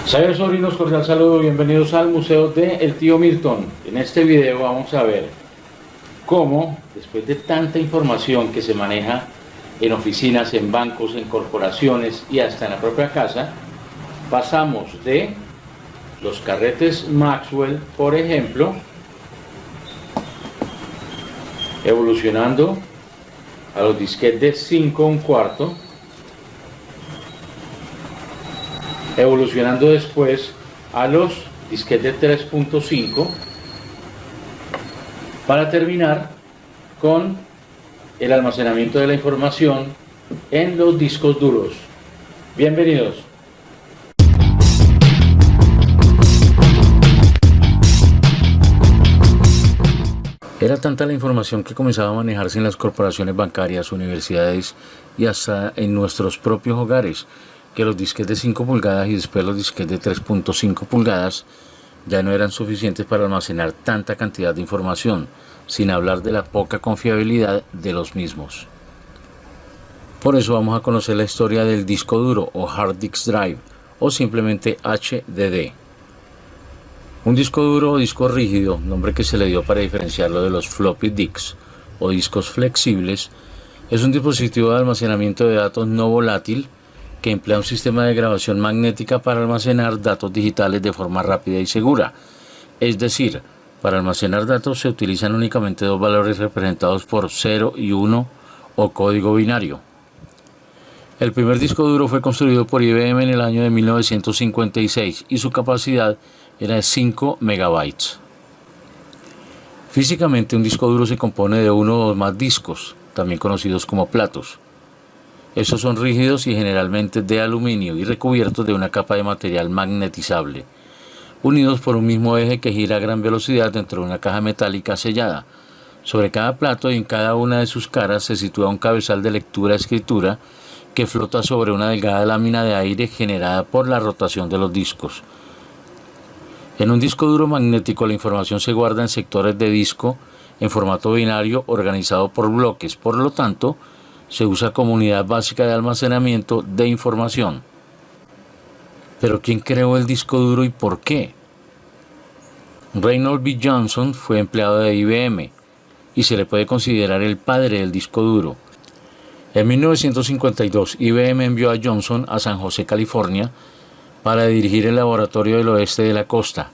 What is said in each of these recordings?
Sabios sobrinos, cordial saludo, bienvenidos al Museo de El Tío Milton. En este video vamos a ver cómo, después de tanta información que se maneja en oficinas, en bancos, en corporaciones y hasta en la propia casa, pasamos de los carretes Maxwell, por ejemplo, evolucionando a los disquetes de 5 1/4, evolucionando después a los disquetes de 3.5, para terminar con el almacenamiento de la información en los discos duros. Bienvenidos. Era tanta la información que comenzaba a manejarse en las corporaciones bancarias, universidades y hasta en nuestros propios hogares, que los disquetes de 5 pulgadas y después los disquetes de 3.5 pulgadas ya no eran suficientes para almacenar tanta cantidad de información, sin hablar de la poca confiabilidad de los mismos. Por eso vamos a conocer la historia del disco duro o Hard Disk Drive, o simplemente HDD. Un disco duro o disco rígido, nombre que se le dio para diferenciarlo de los floppy disks o discos flexibles, es un dispositivo de almacenamiento de datos no volátil que emplea un sistema de grabación magnética para almacenar datos digitales de forma rápida y segura. Es decir, para almacenar datos se utilizan únicamente dos valores representados por 0 y 1 o código binario. El primer disco duro fue construido por IBM en el año de 1956 y su capacidad era de 5 megabytes. Físicamente, un disco duro se compone de uno o más discos, también conocidos como platos. Estos son rígidos y generalmente de aluminio y recubiertos de una capa de material magnetizable, unidos por un mismo eje que gira a gran velocidad dentro de una caja metálica sellada. Sobre cada plato y en cada una de sus caras se sitúa un cabezal de lectura-escritura que flota sobre una delgada lámina de aire generada por la rotación de los discos. En un disco duro magnético la información se guarda en sectores de disco en formato binario organizado por bloques, por lo tanto, se usa como unidad básica de almacenamiento de información. ¿Pero quién creó el disco duro y por qué? Reynold B. Johnson fue empleado de IBM y se le puede considerar el padre del disco duro. En 1952, IBM envió a Johnson a San José, California, para dirigir el laboratorio del oeste de la costa,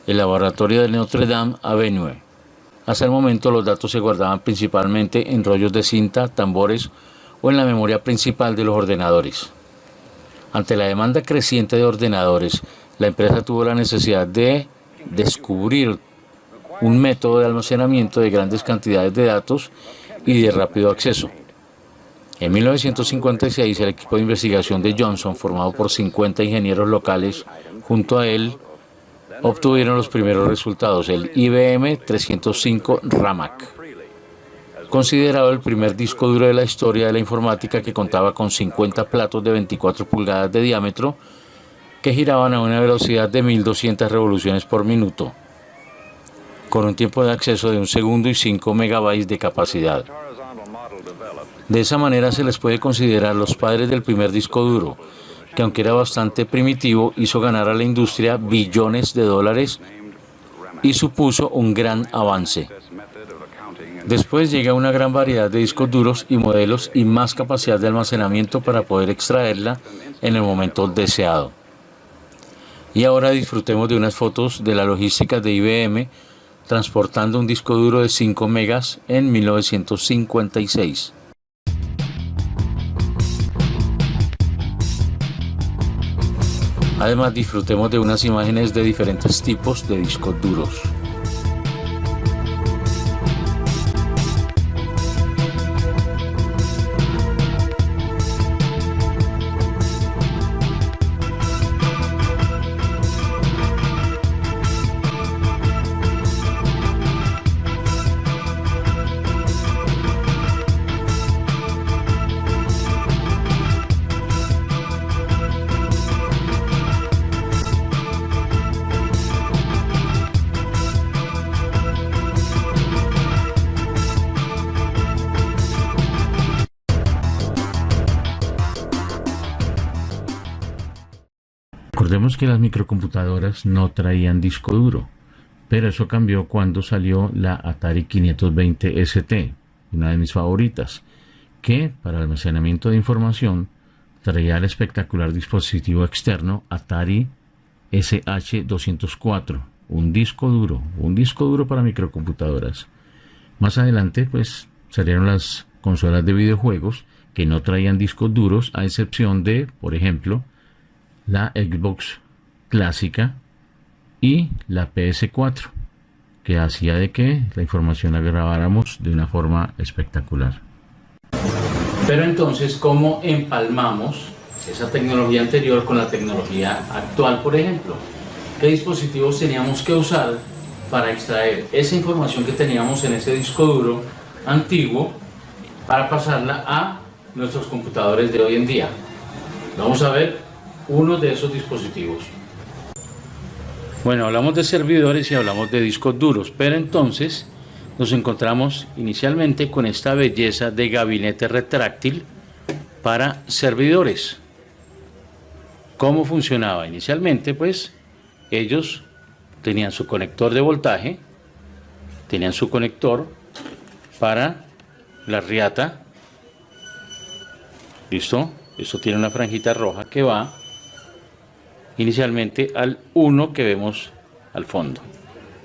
el laboratorio de Notre Dame Avenue. Hasta el momento los datos se guardaban principalmente en rollos de cinta, tambores o en la memoria principal de los ordenadores. Ante la demanda creciente de ordenadores, la empresa tuvo la necesidad de descubrir un método de almacenamiento de grandes cantidades de datos y de rápido acceso. En 1956, el equipo de investigación de Johnson, formado por 50 ingenieros locales, junto a él, obtuvieron los primeros resultados, el IBM 305 RAMAC, considerado el primer disco duro de la historia de la informática, que contaba con 50 platos de 24 pulgadas de diámetro que giraban a una velocidad de 1200 revoluciones por minuto, con un tiempo de acceso de 1 segundo y 5 megabytes de capacidad. De esa manera se les puede considerar los padres del primer disco duro, que aunque era bastante primitivo, hizo ganar a la industria billones de dólares y supuso un gran avance. Después llega una gran variedad de discos duros y modelos y más capacidad de almacenamiento para poder extraerla en el momento deseado. Y ahora disfrutemos de unas fotos de la logística de IBM transportando un disco duro de 5 megas en 1956. Además, disfrutemos de unas imágenes de diferentes tipos de discos duros. Recordemos que las microcomputadoras no traían disco duro, pero eso cambió cuando salió la Atari 520 ST, una de mis favoritas, que para almacenamiento de información traía el espectacular dispositivo externo Atari SH204, un disco duro para microcomputadoras. Más adelante, pues, salieron las consolas de videojuegos que no traían discos duros, a excepción de, por ejemplo, la Xbox clásica y la PS4, que hacía de que la información la grabáramos de una forma espectacular. Pero entonces, ¿cómo empalmamos esa tecnología anterior con la tecnología actual, por ejemplo? ¿Qué dispositivos teníamos que usar para extraer esa información que teníamos en ese disco duro antiguo para pasarla a nuestros computadores de hoy en día? Vamos a ver uno de esos dispositivos. Bueno, hablamos de servidores y hablamos de discos duros, pero entonces nos encontramos inicialmente con esta belleza de gabinete retráctil para servidores. ¿Cómo funcionaba? Inicialmente, pues, ellos tenían su conector de voltaje, tenían su conector para la riata. ¿Listo? Esto tiene una franjita roja que va inicialmente al 1 que vemos al fondo.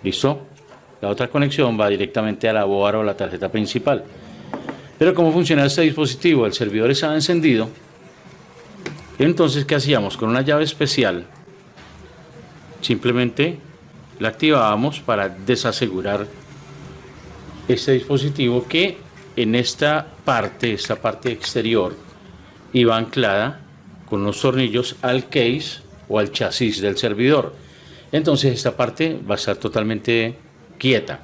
¿Listo? La otra conexión va directamente a la board o la tarjeta principal. Pero ¿cómo funciona este dispositivo? El servidor estaba encendido. Entonces, ¿qué hacíamos? Con una llave especial, simplemente la activábamos para desasegurar este dispositivo, que en esta parte exterior, iba anclada con los tornillos al case o al chasis del servidor. Entonces esta parte va a estar totalmente quieta,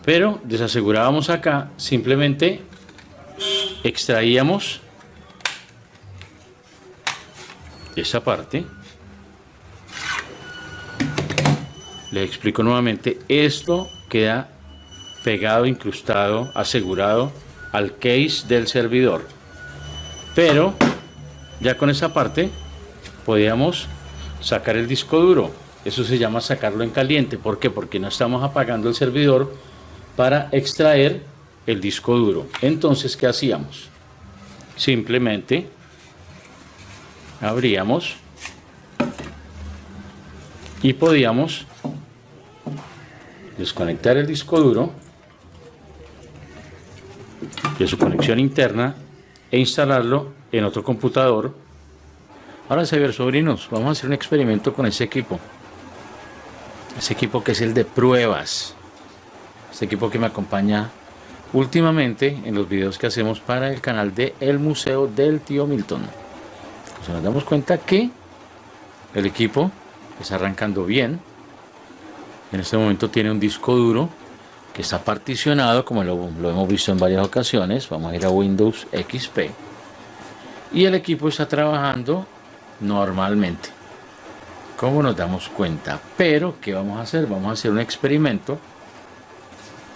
pero desasegurábamos acá, simplemente extraíamos esa parte. Le explico nuevamente, esto queda pegado, incrustado, asegurado al case del servidor, pero ya con esa parte podíamos sacar el disco duro. Eso se llama sacarlo en caliente. ¿Por qué? Porque no estamos apagando el servidor para extraer el disco duro. Entonces, ¿qué hacíamos? Simplemente abríamos y podíamos desconectar el disco duro de su conexión interna e instalarlo en otro computador. Ahora, Xavier, sobrinos, vamos a hacer un experimento con ese equipo que es el de pruebas, este equipo que me acompaña últimamente en los videos que hacemos para el canal de El Museo del Tío Milton. Pues nos damos cuenta que el equipo está arrancando bien. En este momento tiene un disco duro que está particionado, como lo hemos visto en varias ocasiones. Vamos a ir a Windows XP y el equipo está trabajando normalmente, como nos damos cuenta. Pero ¿qué vamos a hacer? Vamos a hacer un experimento,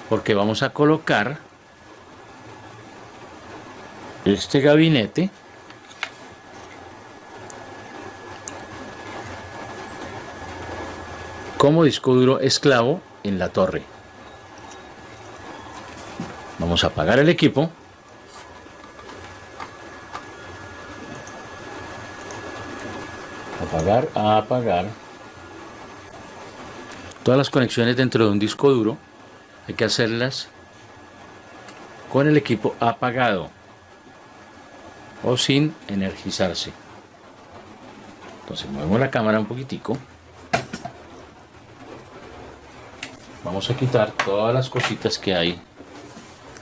porque vamos a colocar este gabinete como disco duro esclavo en la torre. Vamos a apagar el equipo. Apagar. Todas las conexiones dentro de un disco duro hay que hacerlas con el equipo apagado o sin energizarse. Entonces movemos la cámara un poquitico. Vamos a quitar todas las cositas que hay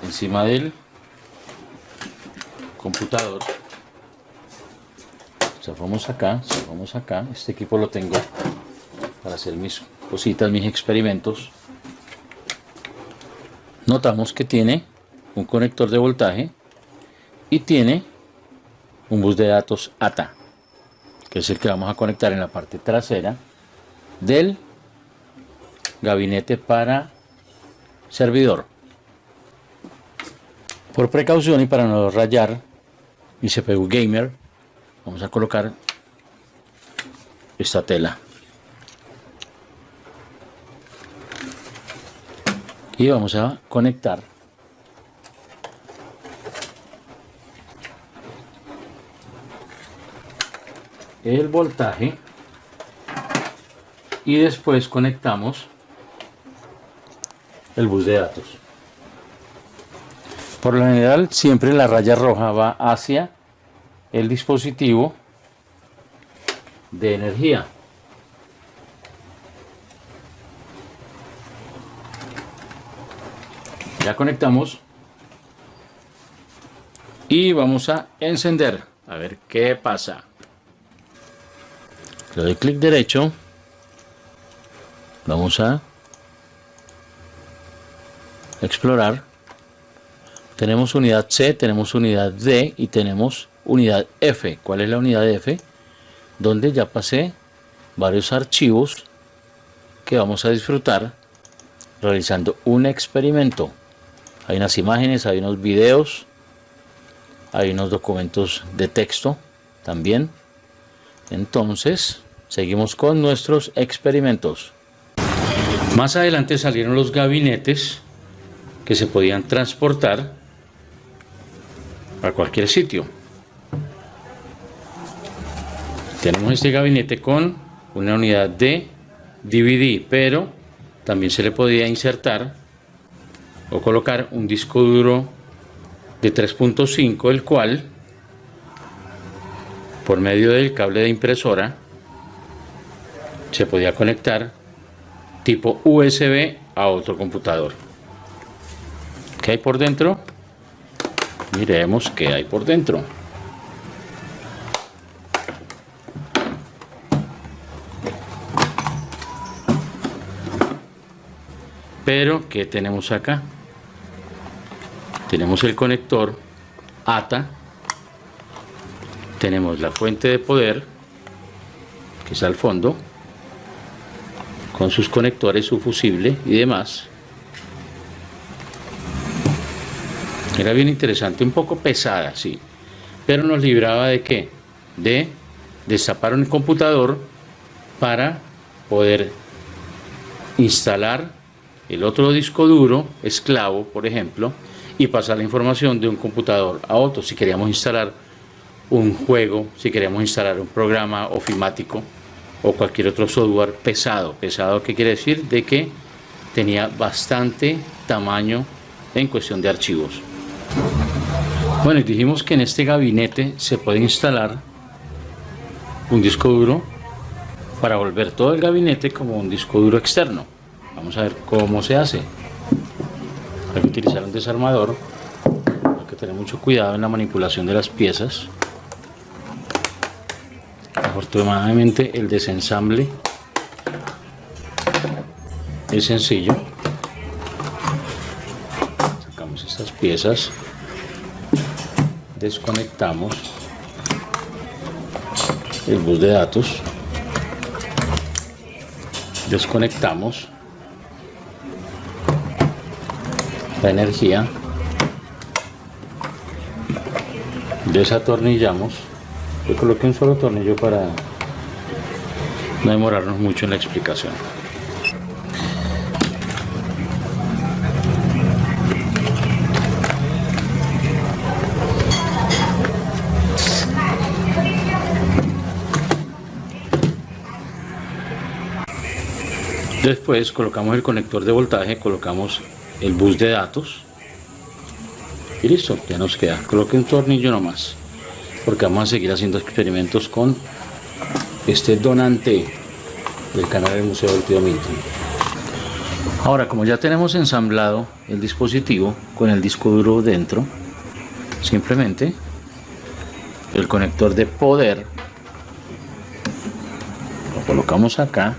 encima del computador. Vamos acá. Este equipo lo tengo para hacer mis cositas, mis experimentos. Notamos que tiene un conector de voltaje y tiene un bus de datos ATA, que es el que vamos a conectar en la parte trasera del gabinete para servidor. Por precaución y para no rayar mi CPU gamer, vamos a colocar esta tela. Y vamos a conectar el voltaje y después conectamos el bus de datos. Por lo general siempre la raya roja va hacia el dispositivo de energía. Ya conectamos y vamos a encender a ver qué pasa. Le doy clic derecho, vamos a explorar. Tenemos unidad C, tenemos unidad D y tenemos unidad F. ¿Cuál es la unidad F? Donde ya pasé varios archivos que vamos a disfrutar realizando un experimento. Hay unas imágenes, hay unos videos, hay unos documentos de texto también. Entonces, seguimos con nuestros experimentos. Más adelante salieron los gabinetes que se podían transportar a cualquier sitio. Tenemos este gabinete con una unidad de DVD, pero también se le podía insertar o colocar un disco duro de 3.5, el cual por medio del cable de impresora se podía conectar tipo USB a otro computador. ¿Qué hay por dentro? Miremos qué hay por dentro. Pero ¿qué tenemos acá? Tenemos el conector ATA, tenemos la fuente de poder que está al fondo con sus conectores, su fusible y demás. Era bien interesante, un poco pesada, sí, pero nos libraba de ¿qué? De destapar un computador para poder instalar el otro disco duro esclavo, por ejemplo, y pasar la información de un computador a otro. Si queríamos instalar un juego, si queríamos instalar un programa ofimático o cualquier otro software pesado. Pesado, ¿qué quiere decir? De que tenía bastante tamaño en cuestión de archivos. Bueno, y dijimos que en este gabinete se puede instalar un disco duro para volver todo el gabinete como un disco duro externo. Vamos a ver cómo se hace. Hay que utilizar un desarmador. Hay que tener mucho cuidado en la manipulación de las piezas. Afortunadamente el desensamble es sencillo. Sacamos estas piezas, desconectamos el bus de datos, desconectamos la energía, desatornillamos. Yo coloqué un solo tornillo para no demorarnos mucho en la explicación. Después colocamos el conector de voltaje, colocamos el bus de datos y listo, ya nos queda. Coloque un tornillo nomás, porque vamos a seguir haciendo experimentos con este donante del canal del Museo del Tío Milton. Ahora, como ya tenemos ensamblado el dispositivo con el disco duro dentro, simplemente el conector de poder lo colocamos acá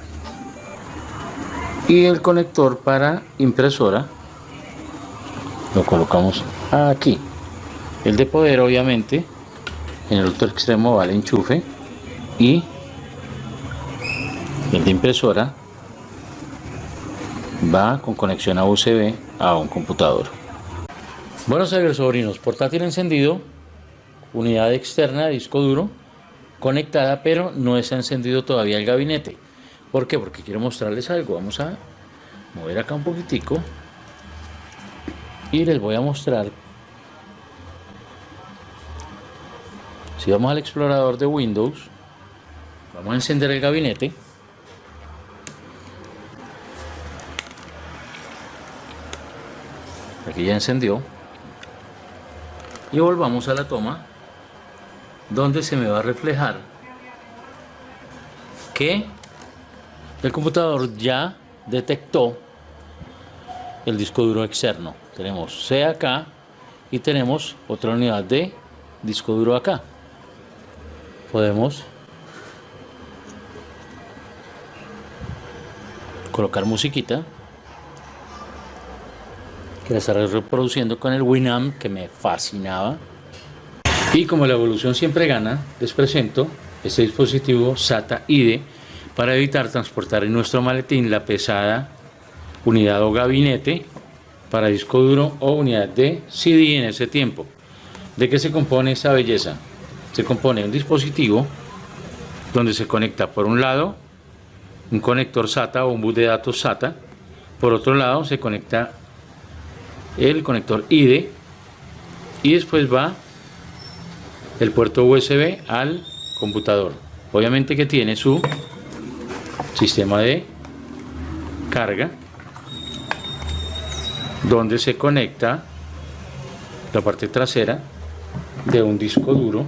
y el conector para impresora lo colocamos aquí. El de poder, obviamente, en el otro extremo va el enchufe y el de impresora va con conexión a USB a un computador. Bueno, sobrinos, portátil encendido, unidad externa de disco duro conectada, pero no está encendido todavía el gabinete. ¿Por qué? Porque quiero mostrarles algo. Vamos a mover acá un poquitico y les voy a mostrar. Si vamos al explorador de Windows, vamos a encender el gabinete. Aquí ya encendió. Y volvamos a la toma, donde se me va a reflejar que el computador ya detectó el disco duro externo. Tenemos C acá y tenemos otra unidad de disco duro acá. Podemos colocar musiquita que la estaré reproduciendo con el Winamp, que me fascinaba. Y como la evolución siempre gana, les presento este dispositivo SATA IDE para evitar transportar en nuestro maletín la pesada unidad o gabinete para disco duro o unidad de CD en ese tiempo. ¿De qué se compone esta belleza? Se compone de un dispositivo donde se conecta por un lado un conector SATA o un bus de datos SATA, por otro lado se conecta el conector IDE y después va el puerto USB al computador. Obviamente que tiene su sistema de carga donde se conecta la parte trasera de un disco duro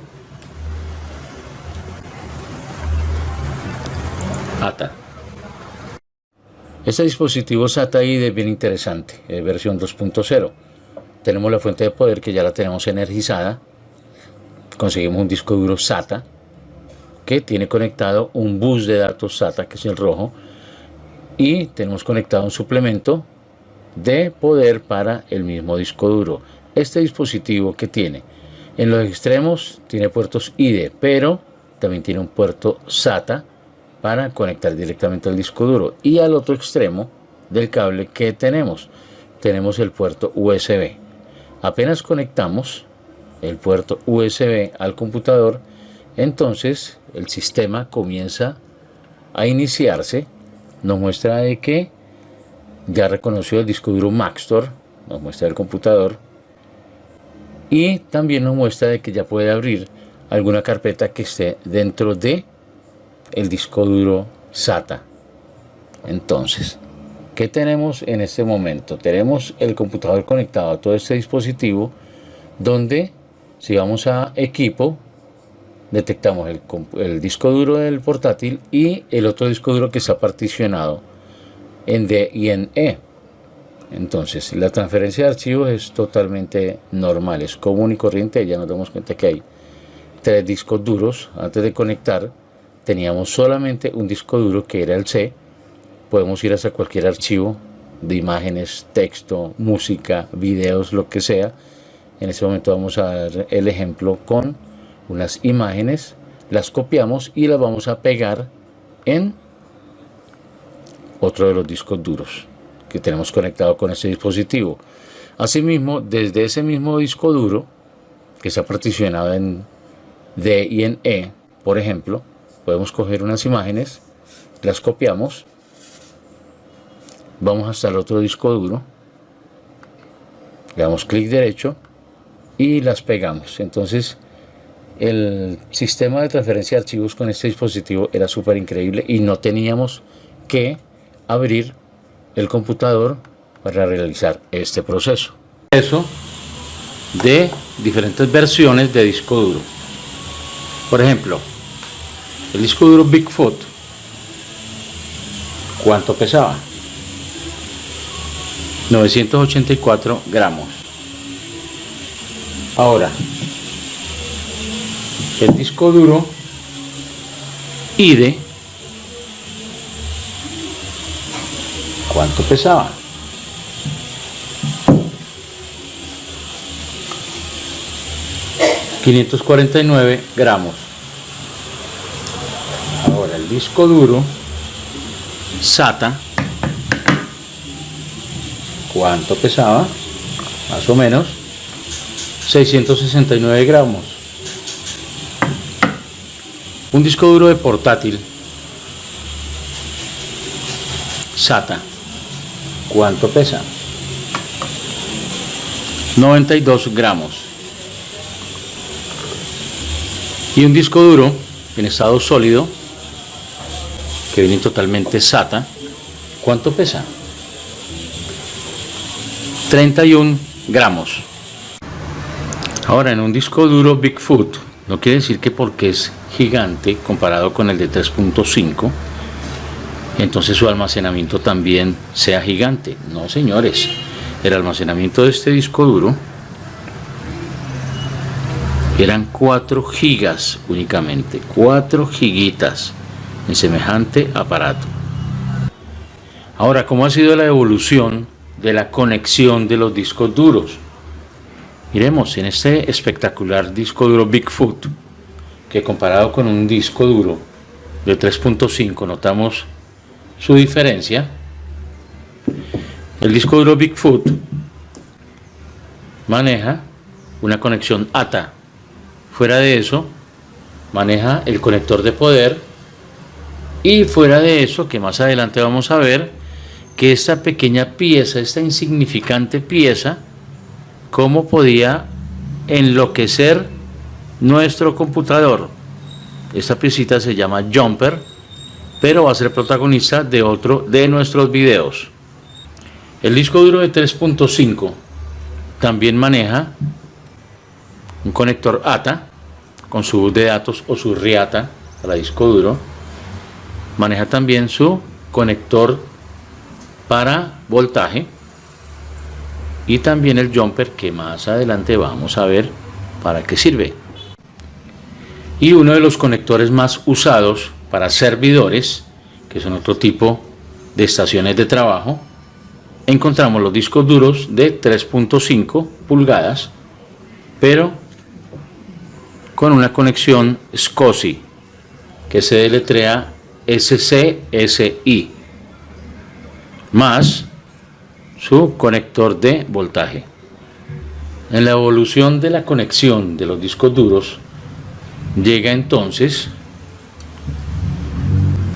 ATA. Este dispositivo SATA IDE es bien interesante, es versión 2.0. Tenemos la fuente de poder que ya la tenemos energizada. Conseguimos un disco duro SATA que tiene conectado un bus de datos SATA, que es el rojo, y tenemos conectado un suplemento de poder para el mismo disco duro. Este dispositivo que tiene en los extremos tiene puertos IDE, pero también tiene un puerto SATA para conectar directamente al disco duro, y al otro extremo del cable que tenemos el puerto USB. Apenas conectamos el puerto USB al computador, entonces el sistema comienza a iniciarse, nos muestra de que ya reconoció el disco duro Maxtor, nos muestra el computador, y también nos muestra de que ya puede abrir alguna carpeta que esté dentro de el disco duro SATA. Entonces, ¿qué tenemos en este momento? Tenemos el computador conectado a todo este dispositivo, donde si vamos a equipo detectamos el disco duro del portátil y el otro disco duro que está particionado en D y en E. Entonces la transferencia de archivos es totalmente normal, es común y corriente. Ya nos damos cuenta que hay 3 discos duros. Antes de conectar teníamos solamente un disco duro que era el C. Podemos ir hasta cualquier archivo de imágenes, texto, música, videos, lo que sea. En este momento vamos a dar el ejemplo con unas imágenes, las copiamos y las vamos a pegar en otro de los discos duros que tenemos conectado con este dispositivo. Asimismo, desde ese mismo disco duro que está particionado en D y en E, por ejemplo, podemos coger unas imágenes, las copiamos, vamos hasta el otro disco duro, le damos clic derecho y las pegamos. Entonces el sistema de transferencia de archivos con este dispositivo era súper increíble y no teníamos que abrir el computador para realizar este proceso. Eso de diferentes versiones de disco duro. Por ejemplo, el disco duro Bigfoot, ¿cuánto pesaba? 984 gramos. Ahora, el disco duro IDE, ¿cuánto pesaba? 549 gramos. Ahora el disco duro SATA, ¿cuánto pesaba? Más o menos 669 gramos. Un disco duro de portátil SATA, ¿cuánto pesa? 92 gramos. Y un disco duro en estado sólido, que viene totalmente SATA, ¿cuánto pesa? 31 gramos. Ahora, en un disco duro Bigfoot, no quiere decir que porque es gigante comparado con el de 3.5, entonces su almacenamiento también sea gigante. No, señores, el almacenamiento de este disco duro eran 4 gigas únicamente, 4 gigitas en semejante aparato. Ahora, ¿cómo ha sido la evolución de la conexión de los discos duros? Miremos en este espectacular disco duro Bigfoot, que comparado con un disco duro de 3.5 notamos su diferencia. El disco duro Bigfoot maneja una conexión ATA. Fuera de eso, maneja el conector de poder. Y fuera de eso, que más adelante vamos a ver, que esta pequeña pieza, esta insignificante pieza, cómo podía enloquecer nuestro computador. Esta piecita se llama Jumper, pero va a ser protagonista de otro de nuestros videos. El disco duro de 3.5 también maneja un conector ATA con su bus de datos o su RIATA para disco duro. Maneja también su conector para voltaje y también el jumper, que más adelante vamos a ver para qué sirve. Y uno de los conectores más usados para servidores, que son otro tipo de estaciones de trabajo, encontramos los discos duros de 3.5 pulgadas, pero con una conexión SCSI, que se deletrea SCSI, más su conector de voltaje. En la evolución de la conexión de los discos duros llega entonces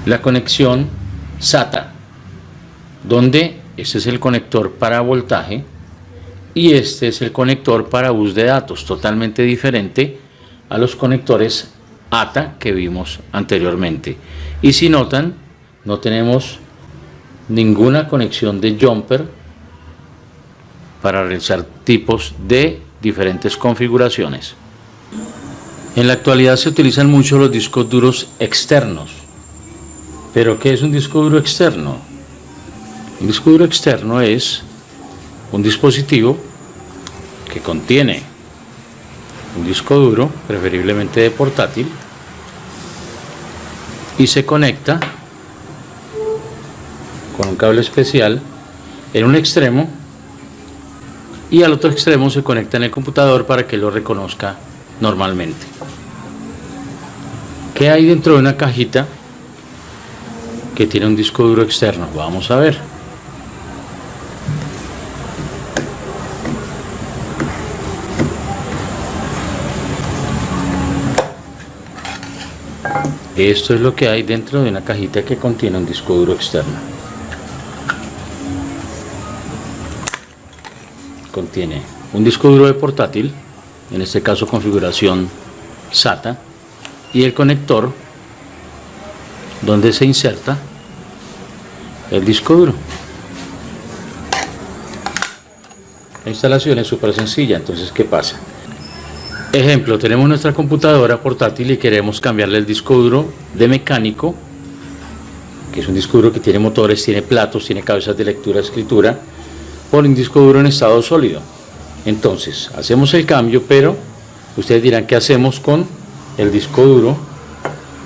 la conexión SATA, donde este es el conector para voltaje y este es el conector para bus de datos, totalmente diferente a los conectores ATA que vimos anteriormente. Y si notan, no tenemos ninguna conexión de jumper para realizar tipos de diferentes configuraciones. En la actualidad se utilizan mucho los discos duros externos. ¿Pero qué es un disco duro externo? Un disco duro externo es un dispositivo que contiene un disco duro, preferiblemente de portátil, y se conecta con un cable especial en un extremo y al otro extremo se conecta en el computador para que lo reconozca normalmente. ¿Qué hay dentro de una cajita que tiene un disco duro externo? Vamos a ver. Esto es lo que hay dentro de una cajita que contiene un disco duro externo. Contiene un disco duro de portátil, en este caso configuración SATA, y el conector donde se inserta el disco duro. La instalación es súper sencilla. Entonces, ¿qué pasa? Ejemplo, tenemos nuestra computadora portátil y queremos cambiarle el disco duro de mecánico, que es un disco duro que tiene motores, tiene platos, tiene cabezas de lectura, escritura, por un disco duro en estado sólido. Entonces, hacemos el cambio, pero ustedes dirán, ¿qué hacemos con el disco duro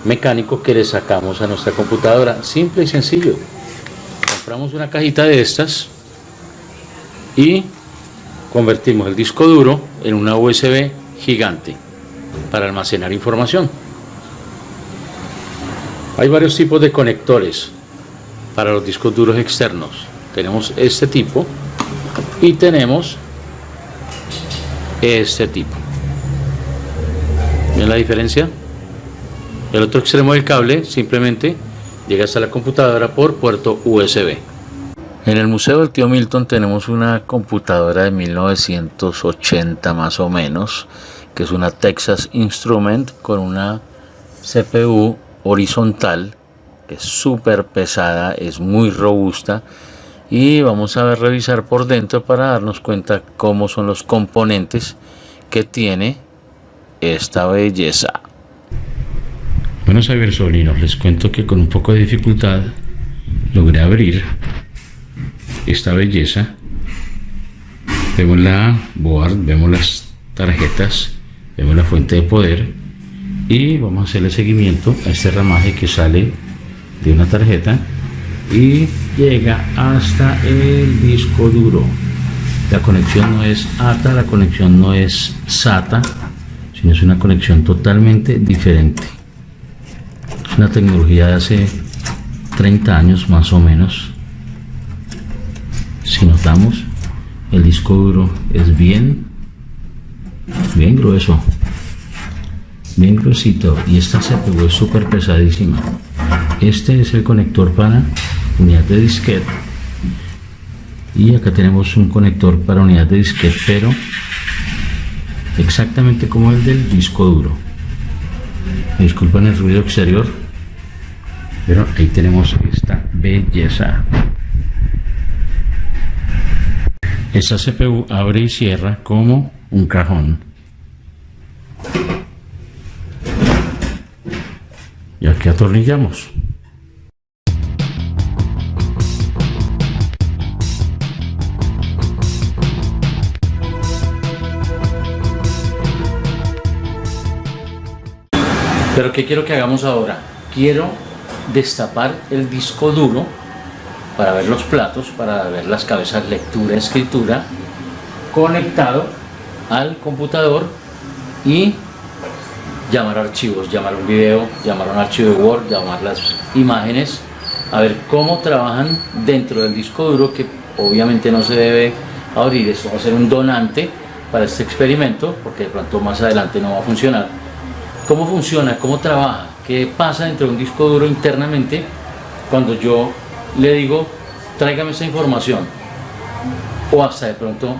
mecánico que le sacamos a nuestra computadora? Simple y sencillo. Compramos una cajita de estas y convertimos el disco duro en una USB gigante para almacenar información. Hay varios tipos de conectores para los discos duros externos. Tenemos este tipo y tenemos este tipo. ¿Ven la diferencia? El otro extremo del cable simplemente llega hasta la computadora por puerto USB. En el Museo del Tío Milton tenemos una computadora de 1980 más o menos, que es una Texas Instrument con una CPU horizontal, que es súper pesada, es muy robusta, y vamos a revisar por dentro para darnos cuenta cómo son los componentes que tiene esta belleza. Bueno, sobrinos, les cuento que con un poco de dificultad logré abrir esta belleza. Vemos la board, vemos las tarjetas, vemos la fuente de poder y vamos a hacerle seguimiento a este ramaje que sale de una tarjeta y llega hasta el disco duro. La conexión no es ATA, la conexión no es SATA, sino es una conexión totalmente diferente. Es una tecnología de hace 30 años más o menos. Si notamos, el disco duro es bien grueso, bien gruesito, y esta CPU es súper pesadísima. Este es el conector para unidad de disquete y acá tenemos un conector para unidad de disquete, pero exactamente como el del disco duro. Me disculpan el ruido exterior, pero ahí tenemos esta belleza. Esta CPU abre y cierra como un cajón. Y aquí atornillamos. Pero ¿qué quiero que hagamos ahora? Quiero destapar el disco duro para ver los platos, para ver las cabezas lectura, escritura, conectado al computador y llamar archivos, llamar un video, llamar un archivo de Word, llamar las imágenes, a ver cómo trabajan dentro del disco duro, que obviamente no se debe abrir. Esto va a ser un donante para este experimento, porque de pronto más adelante no va a funcionar. ¿Cómo funciona? ¿Cómo trabaja? ¿Qué pasa dentro de un disco duro internamente cuando yo le digo tráigame esa información? O hasta de pronto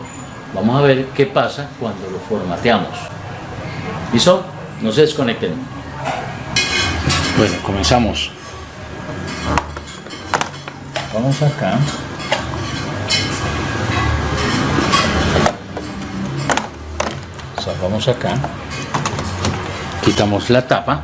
vamos a ver qué pasa cuando lo formateamos. ¿Listo? No se desconecten. Bueno, comenzamos. Vamos acá. Sacamos acá. Quitamos la tapa.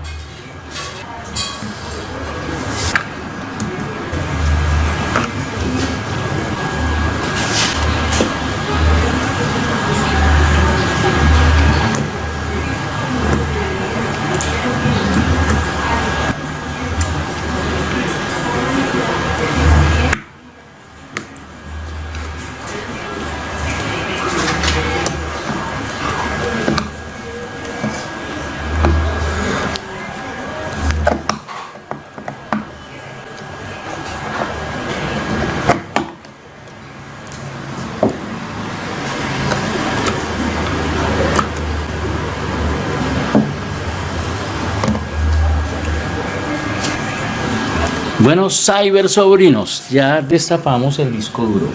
Bueno, sobrinos, ya destapamos el disco duro.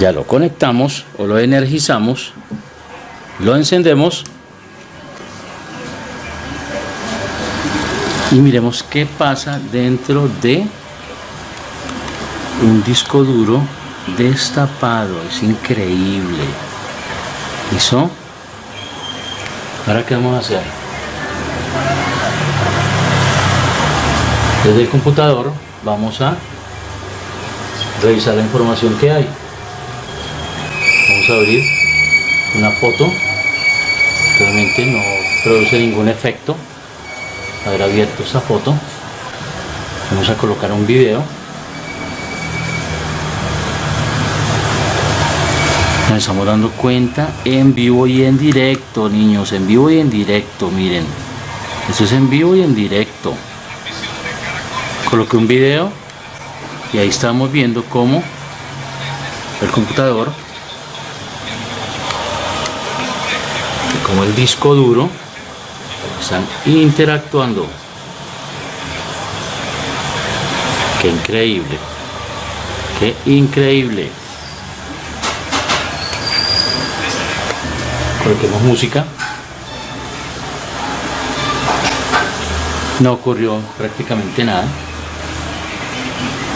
Ya lo conectamos o lo energizamos, lo encendemos y miremos qué pasa dentro de un disco duro destapado. Es increíble. ¿Listo? ¿Ahora qué vamos a hacer? Desde el computador vamos a revisar la información que hay. Vamos a abrir una foto. Realmente no produce ningún efecto haber abierto esa foto. Vamos a colocar un video. Nos estamos dando cuenta en vivo y en directo, niños, en vivo y en directo. Miren, esto es en vivo y en directo. Coloqué un video y ahí estamos viendo cómo el computador, como el disco duro, Están interactuando. ¡Qué increíble! ¡Qué increíble! Coloquemos música. No ocurrió prácticamente nada.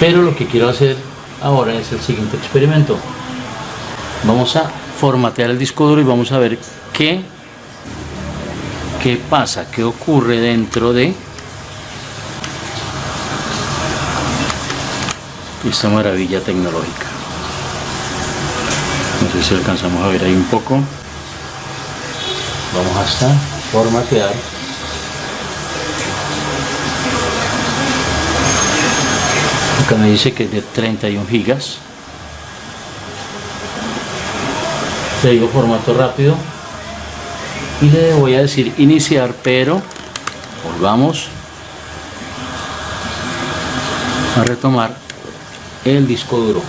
Pero lo que quiero hacer ahora es el siguiente experimento. Vamos a formatear el disco duro y vamos a ver qué pasa, qué ocurre dentro de esta maravilla tecnológica. No sé si alcanzamos a ver ahí un poco. Vamos hasta formatear. Acá me dice que es de 31 gigas. Le digo formato rápido y le voy a decir iniciar, pero volvamos a retomar el disco duro,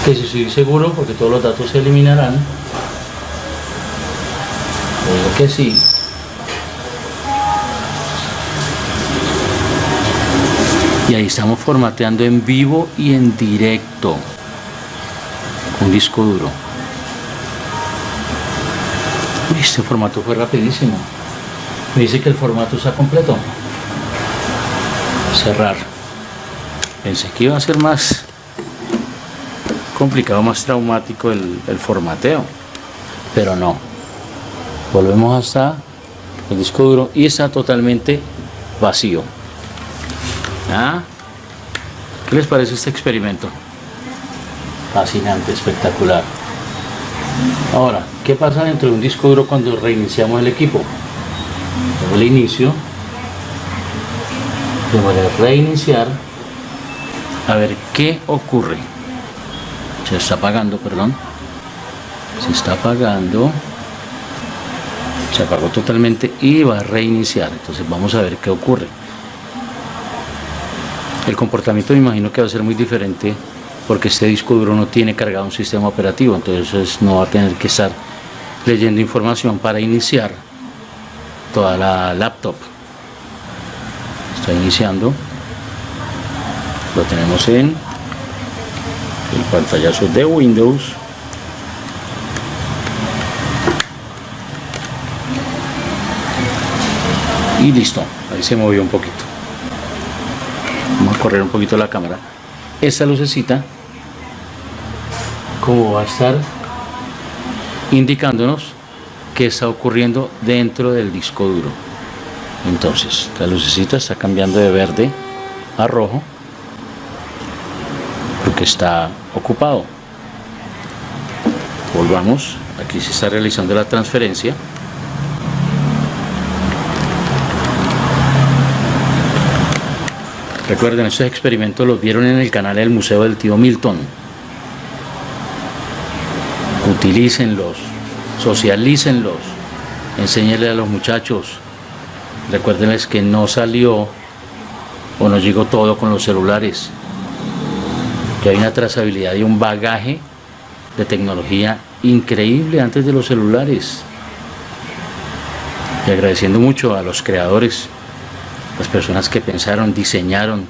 que si estoy seguro porque todos los datos se eliminarán, le digo que sí. Y ahí estamos formateando en vivo y en directo un disco duro. Uy, este formato fue rapidísimo. Me dice que el formato está completo. Cerrar. Pensé que iba a ser más complicado, más traumático el formateo, pero no. Volvemos hasta el disco duro y está totalmente vacío. ¿Ah? ¿Qué les parece este experimento? Fascinante, espectacular. Ahora, ¿qué pasa dentro de un disco duro cuando reiniciamos el equipo? El inicio, le voy a reiniciar, a ver qué ocurre. Se está apagando, perdón. Se está apagando. Se apagó totalmente y va a reiniciar. Entonces vamos a ver qué ocurre. El comportamiento me imagino que va a ser muy diferente porque este disco duro no tiene cargado un sistema operativo, entonces no va a tener que estar leyendo información para iniciar toda la laptop. Está iniciando. Lo tenemos en el pantallazo de Windows. Y listo, ahí se movió un poquito. Vamos a correr un poquito la cámara. Esta lucecita, como va a estar indicándonos qué está ocurriendo dentro del disco duro. Entonces, la lucecita está cambiando de verde a rojo porque está ocupado. Volvamos, aquí se está realizando la transferencia. Recuerden, estos experimentos los vieron en el canal del Museo del Tío Milton. Utilícenlos, socialícenlos, enséñenle a los muchachos. Recuérdenles que no salió o no llegó todo con los celulares, que hay una trazabilidad y un bagaje de tecnología increíble antes de los celulares. Y agradeciendo mucho a los creadores, las personas que pensaron, diseñaron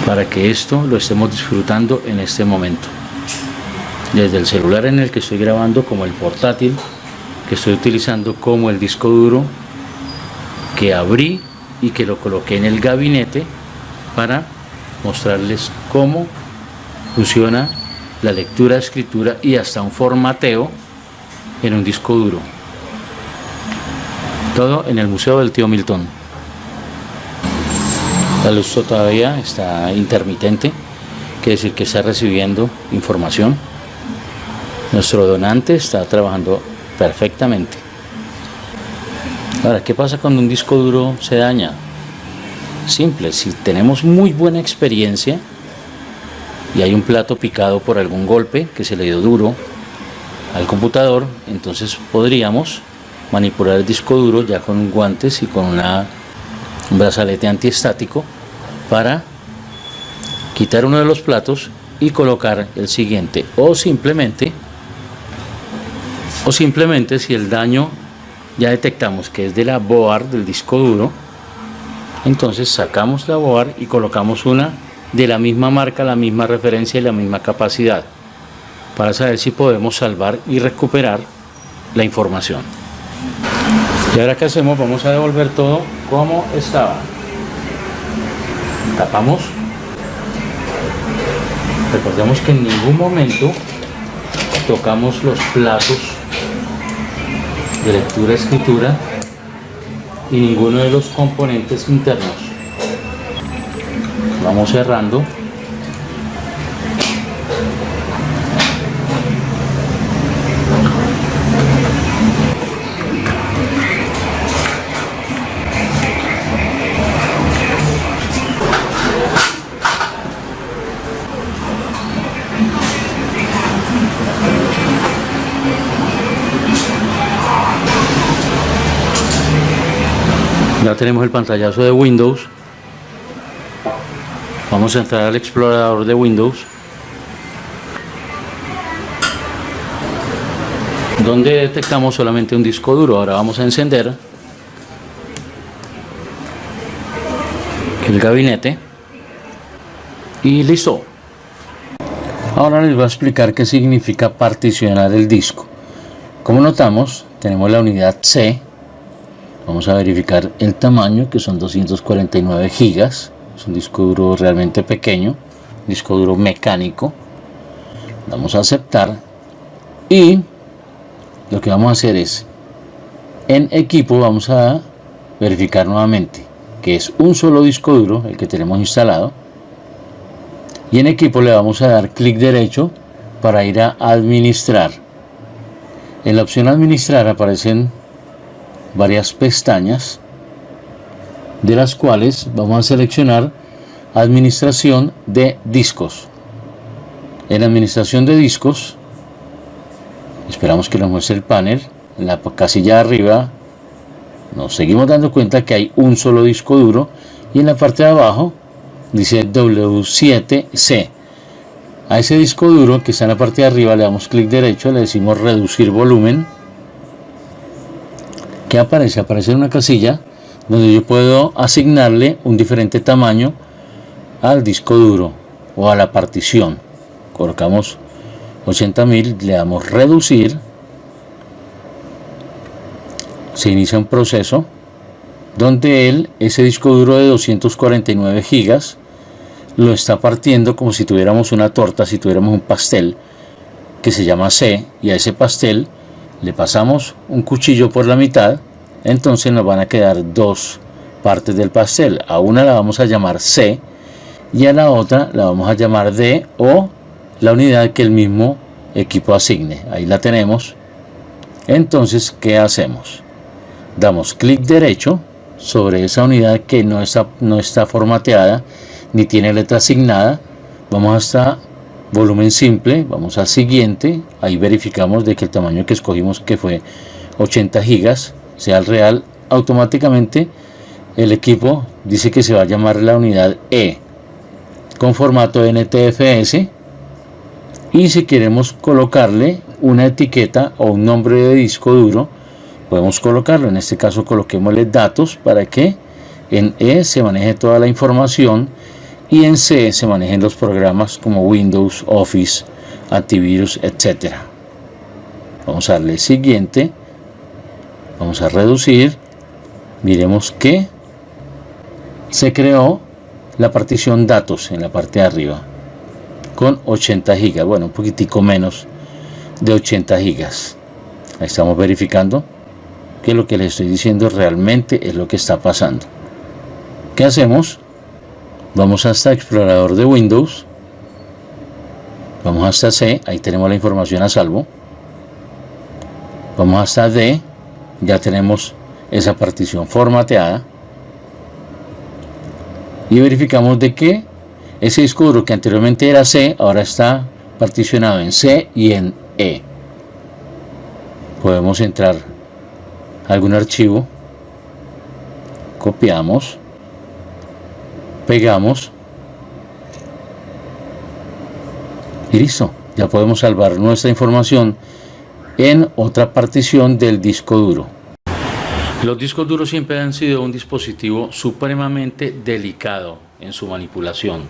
para que esto lo estemos disfrutando en este momento. Desde el celular en el que estoy grabando, como el portátil que estoy utilizando, como el disco duro que abrí y que lo coloqué en el gabinete para mostrarles cómo funciona la lectura, escritura y hasta un formateo en un disco duro. Todo en el Museo del Tío Milton. La luz todavía está intermitente, quiere decir que está recibiendo información. Nuestro donante está trabajando perfectamente. Ahora, ¿qué pasa cuando un disco duro se daña? Simple, si tenemos muy buena experiencia y hay un plato picado por algún golpe que se le dio duro al computador, entonces podríamos manipular el disco duro ya con guantes y con un brazalete antiestático para quitar uno de los platos y colocar el siguiente, o simplemente O simplemente si el daño ya detectamos que es de la board del disco duro, entonces sacamos la board y colocamos una de la misma marca, la misma referencia y la misma capacidad para saber si podemos salvar y recuperar la información. Y ahora ¿qué hacemos? Vamos a devolver todo como estaba. Tapamos. Recordemos que en ningún momento tocamos los platos de lectura-escritura y ninguno de los componentes internos. Vamos cerrando. Ya tenemos el pantallazo de Windows. Vamos a entrar al explorador de Windows, donde detectamos solamente un disco duro. Ahora vamos a encender el gabinete y listo. Ahora les voy a explicar qué significa particionar el disco. Como notamos, tenemos la unidad C. Vamos a verificar el tamaño, que son 249 gigas. Es un disco duro realmente pequeño, disco duro mecánico. Vamos a aceptar y lo que vamos a hacer es, en equipo vamos a verificar nuevamente que es un solo disco duro el que tenemos instalado, y en equipo le vamos a dar clic derecho para ir a administrar. En la opción administrar aparecen varias pestañas, de las cuales vamos a seleccionar administración de discos. En administración de discos esperamos que nos muestre el panel. En la casilla de arriba nos seguimos dando cuenta que hay un solo disco duro, y en la parte de abajo dice W7C. A ese disco duro que está en la parte de arriba le damos clic derecho, le decimos reducir volumen. ¿Qué aparece? Aparece una casilla donde yo puedo asignarle un diferente tamaño al disco duro o a la partición. Colocamos 80.000, le damos reducir. Se inicia un proceso donde ese disco duro de 249 gigas lo está partiendo como si tuviéramos una torta, si tuviéramos un pastel que se llama C, y a ese pastel le pasamos un cuchillo por la mitad. Entonces nos van a quedar dos partes del pastel. A una la vamos a llamar C y a la otra la vamos a llamar D, o la unidad que el mismo equipo asigne. Ahí la tenemos. Entonces, ¿qué hacemos? Damos clic derecho sobre esa unidad que no está formateada ni tiene letra asignada. Vamos hasta volumen simple, vamos al siguiente. Ahí verificamos de que el tamaño que escogimos, que fue 80 gigas, sea el real. Automáticamente el equipo dice que se va a llamar la unidad E con formato NTFS, y si queremos colocarle una etiqueta o un nombre de disco duro, podemos colocarlo. En este caso coloquémosle datos para que en E se maneje toda la información y en C se manejen los programas como Windows, Office, antivirus, etc. Vamos a darle siguiente, vamos a reducir. Miremos que se creó la partición datos en la parte de arriba con 80 gigas, bueno, un poquitico menos de 80 gigas. Ahí estamos verificando que lo que les estoy diciendo realmente es lo que está pasando. ¿Qué hacemos? Vamos hasta explorador de Windows, vamos hasta C, ahí tenemos la información a salvo. Vamos hasta D, ya tenemos esa partición formateada, y verificamos de que ese disco duro que anteriormente era C ahora está particionado en C y en E. Podemos entrar a algún archivo, copiamos, pegamos y listo. Ya podemos salvar nuestra información en otra partición del disco duro. Los discos duros siempre han sido un dispositivo supremamente delicado en su manipulación.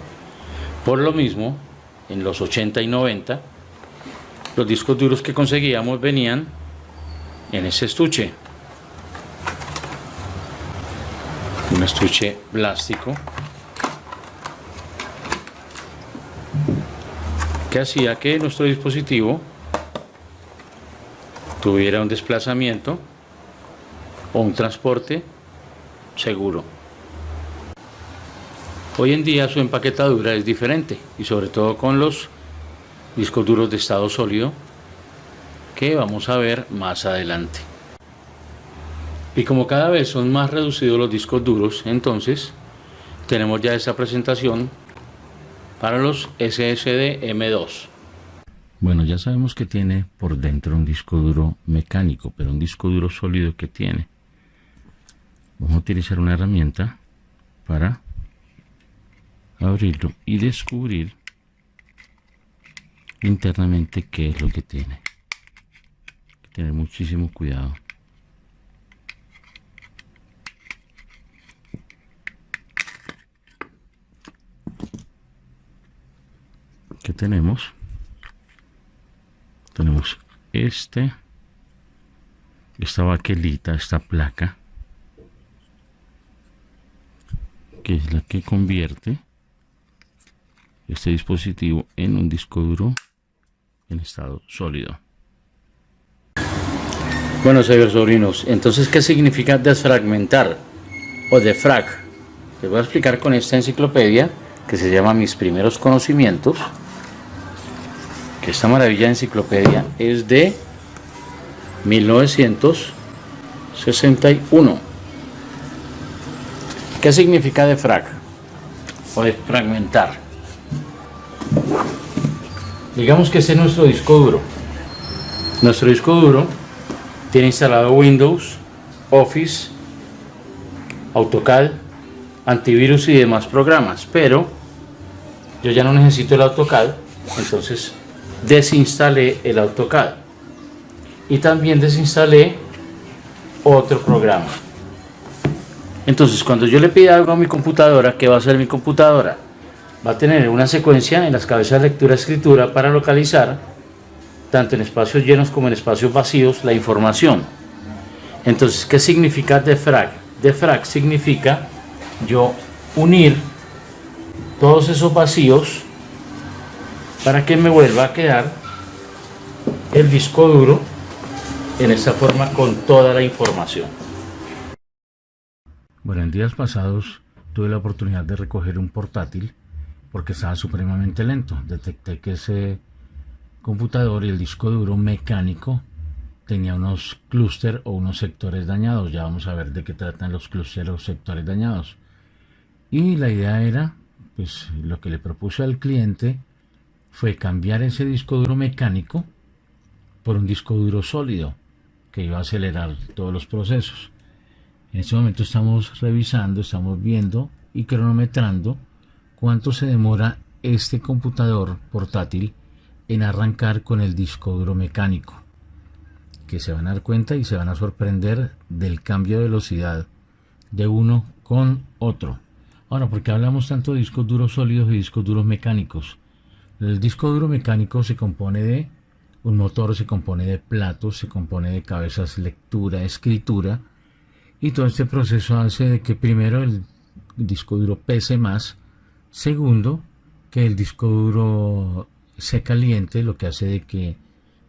Por lo mismo, en los 80 y 90, los discos duros que conseguíamos venían en ese estuche. Un estuche plástico que hacía que nuestro dispositivo tuviera un desplazamiento o un transporte seguro. Hoy en día su empaquetadura es diferente, y sobre todo con los discos duros de estado sólido que vamos a ver más adelante. Y como cada vez son más reducidos los discos duros, entonces tenemos ya esta presentación para los SSD M2. Bueno, ya sabemos que tiene por dentro un disco duro mecánico, pero un disco duro sólido que tiene. Vamos a utilizar una herramienta para abrirlo y descubrir internamente qué es lo que tiene. Hay que tener muchísimo cuidado. ¿Qué tenemos? Tenemos esta baquelita, esta placa, que es la que convierte este dispositivo en un disco duro en estado sólido. Bueno, señores sobrinos, entonces, ¿qué significa desfragmentar o defrag? Les voy a explicar con esta enciclopedia que se llama Mis Primeros Conocimientos, que esta maravilla de enciclopedia es de 1961. ¿Qué significa defrag o defragmentar? Digamos que este es nuestro disco duro. Nuestro disco duro tiene instalado Windows, Office, AutoCAD, antivirus y demás programas, pero yo ya no necesito el AutoCAD, entonces desinstalé el AutoCAD y también desinstalé otro programa. Entonces, cuando yo le pida algo a mi computadora, ¿qué va a hacer mi computadora? Va a tener una secuencia en las cabezas de lectura-escritura para localizar, tanto en espacios llenos como en espacios vacíos, la información. Entonces, ¿qué significa defrag? Defrag significa yo unir todos esos vacíos para que me vuelva a quedar el disco duro en esta forma con toda la información. Bueno, en días pasados tuve la oportunidad de recoger un portátil porque estaba supremamente lento. Detecté que ese computador y el disco duro mecánico tenía unos clústeres o unos sectores dañados. Ya vamos a ver de qué tratan los clústeres o sectores dañados. Y la idea era, pues lo que le propuse al cliente fue cambiar ese disco duro mecánico por un disco duro sólido que iba a acelerar todos los procesos. En este momento estamos revisando, estamos viendo y cronometrando cuánto se demora este computador portátil en arrancar con el disco duro mecánico, que se van a dar cuenta y se van a sorprender del cambio de velocidad de uno con otro. Ahora, ¿por qué hablamos tanto de discos duros sólidos y discos duros mecánicos? El disco duro mecánico se compone de un motor, se compone de platos, se compone de cabezas lectura, escritura, y todo este proceso hace de que primero el disco duro pese más, segundo, que el disco duro se caliente, lo que hace de que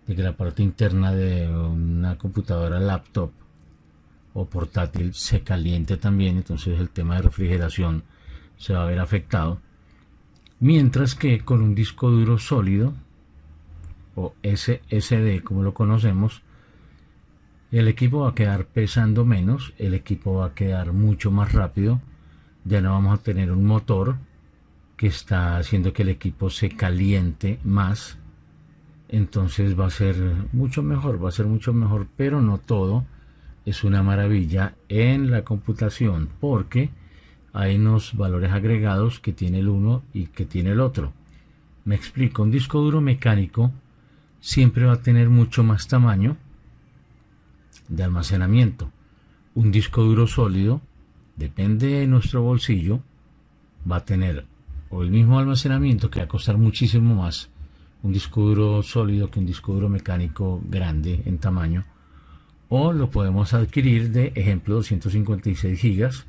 la parte interna de una computadora laptop o portátil se caliente también, entonces el tema de refrigeración se va a ver afectado. Mientras que con un disco duro sólido o SSD como lo conocemos, el equipo va a quedar pesando menos, el equipo va a quedar mucho más rápido, ya no vamos a tener un motor que está haciendo que el equipo se caliente más, entonces va a ser mucho mejor, pero no todo es una maravilla en la computación, porque hay unos valores agregados que tiene el uno y que tiene el otro. Me explico, un disco duro mecánico siempre va a tener mucho más tamaño de almacenamiento. Un disco duro sólido, depende de nuestro bolsillo, va a tener o el mismo almacenamiento, que va a costar muchísimo más un disco duro sólido que un disco duro mecánico grande en tamaño, o lo podemos adquirir de ejemplo 256 gigas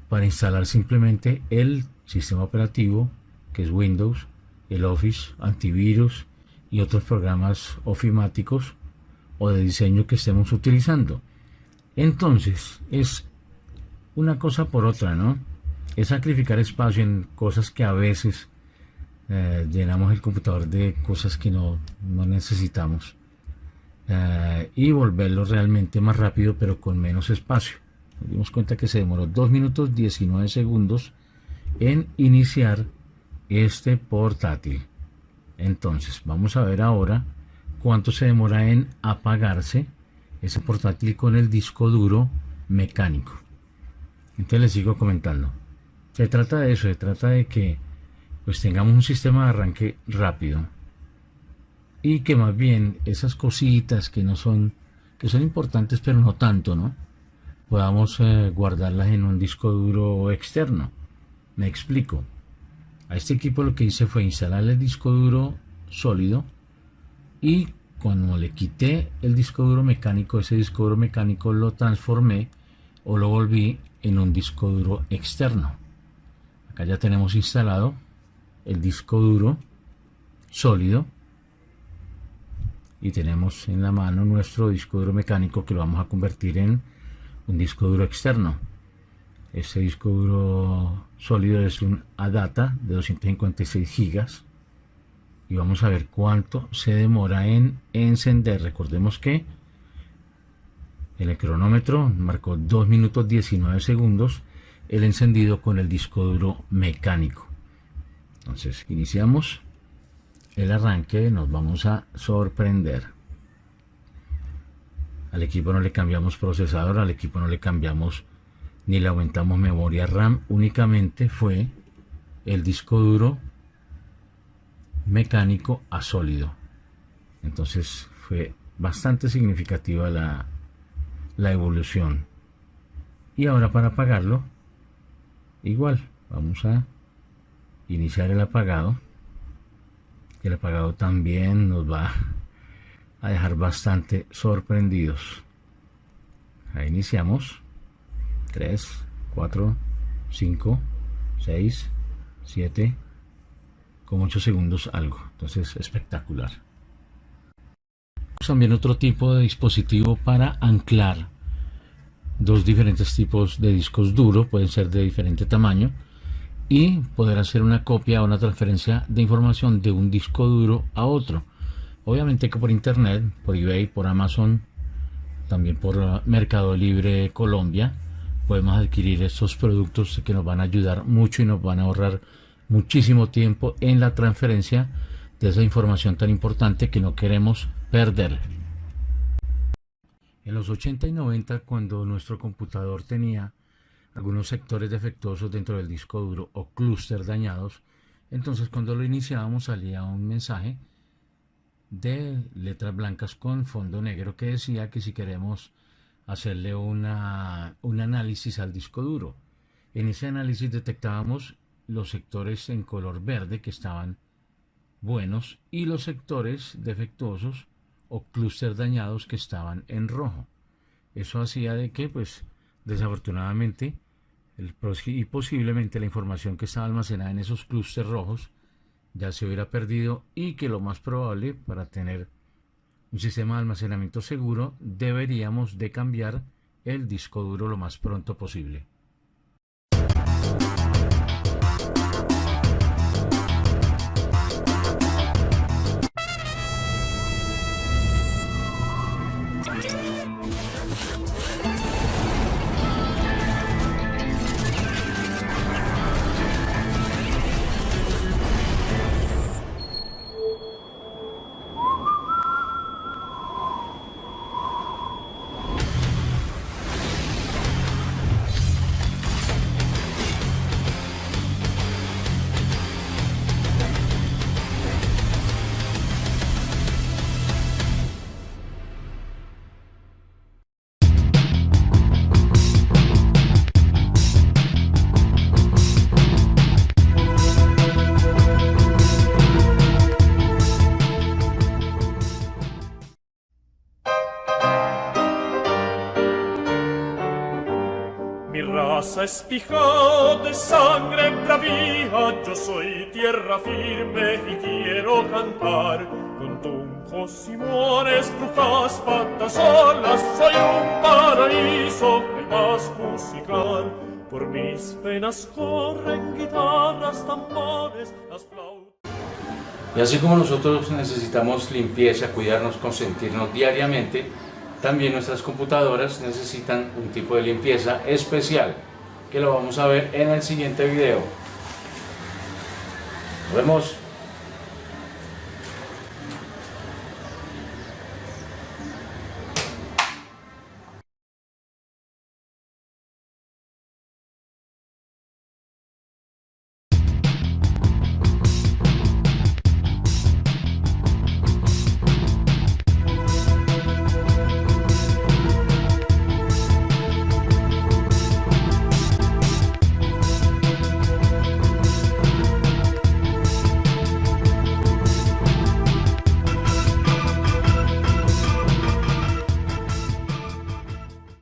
para instalar simplemente el sistema operativo, que es Windows, el Office, antivirus y otros programas ofimáticos o de diseño que estemos utilizando. Entonces es una cosa por otra, ¿no? Es sacrificar espacio en cosas que a veces llenamos el computador de cosas que no necesitamos, y volverlo realmente más rápido pero con menos espacio. Nos dimos cuenta que se demoró 2 minutos 19 segundos en iniciar este portátil. Entonces vamos a ver ahora cuánto se demora en apagarse ese portátil con el disco duro mecánico. Entonces les sigo comentando. Se trata de eso, se trata de que pues tengamos un sistema de arranque rápido y que más bien esas cositas que son importantes pero no tanto, ¿no? Podamos guardarlas en un disco duro externo. Me explico. A este equipo lo que hice fue instalarle el disco duro sólido, y cuando le quité el disco duro mecánico, ese disco duro mecánico lo transformé o lo volví en un disco duro externo. Acá ya tenemos instalado el disco duro sólido y tenemos en la mano nuestro disco duro mecánico, que lo vamos a convertir en un disco duro externo. Este disco duro sólido es un ADATA de 256 gigas y vamos a ver cuánto se demora en encender. Recordemos que el cronómetro marcó 2 minutos 19 segundos el encendido con el disco duro mecánico. Entonces iniciamos el arranque, nos vamos a sorprender. Al equipo no le cambiamos procesador, al equipo no le cambiamos ni le aumentamos memoria RAM, únicamente fue el disco duro mecánico a sólido. Entonces fue bastante significativa la evolución. Y ahora para apagarlo, igual, vamos a iniciar el apagado. El apagado también nos va a dejar bastante sorprendidos. Ahí iniciamos. 3, 4, 5, 6, 7, con 8 segundos algo. Entonces espectacular. También otro tipo de dispositivo para anclar dos diferentes tipos de discos duros, pueden ser de diferente tamaño, y poder hacer una copia o una transferencia de información de un disco duro a otro. Obviamente que por internet, por eBay, por Amazon, también por Mercado Libre Colombia, podemos adquirir estos productos que nos van a ayudar mucho y nos van a ahorrar muchísimo tiempo en la transferencia de esa información tan importante que no queremos perder. En los 80 y 90, cuando nuestro computador tenía algunos sectores defectuosos dentro del disco duro o clúster dañados, entonces cuando lo iniciábamos salía un mensaje de letras blancas con fondo negro que decía que si queremos hacerle un análisis al disco duro, en ese análisis detectábamos los sectores en color verde que estaban buenos y los sectores defectuosos o clúster dañados que estaban en rojo. Eso hacía de que, pues, desafortunadamente y posiblemente la información que estaba almacenada en esos clústeres rojos ya se hubiera perdido, y que lo más probable, para tener un sistema de almacenamiento seguro, deberíamos de cambiar el disco duro lo más pronto posible. casa espijada de sangre bravía, yo soy tierra firme y quiero cantar. Con tumbos y mones, brujas, patas, olas, soy un paraíso de paz musical. Por mis venas corren guitarras, tambores, las flautas. Y así como nosotros necesitamos limpieza, cuidarnos, consentirnos diariamente, también nuestras computadoras necesitan un tipo de limpieza especial, que lo vamos a ver en el siguiente video. Nos vemos.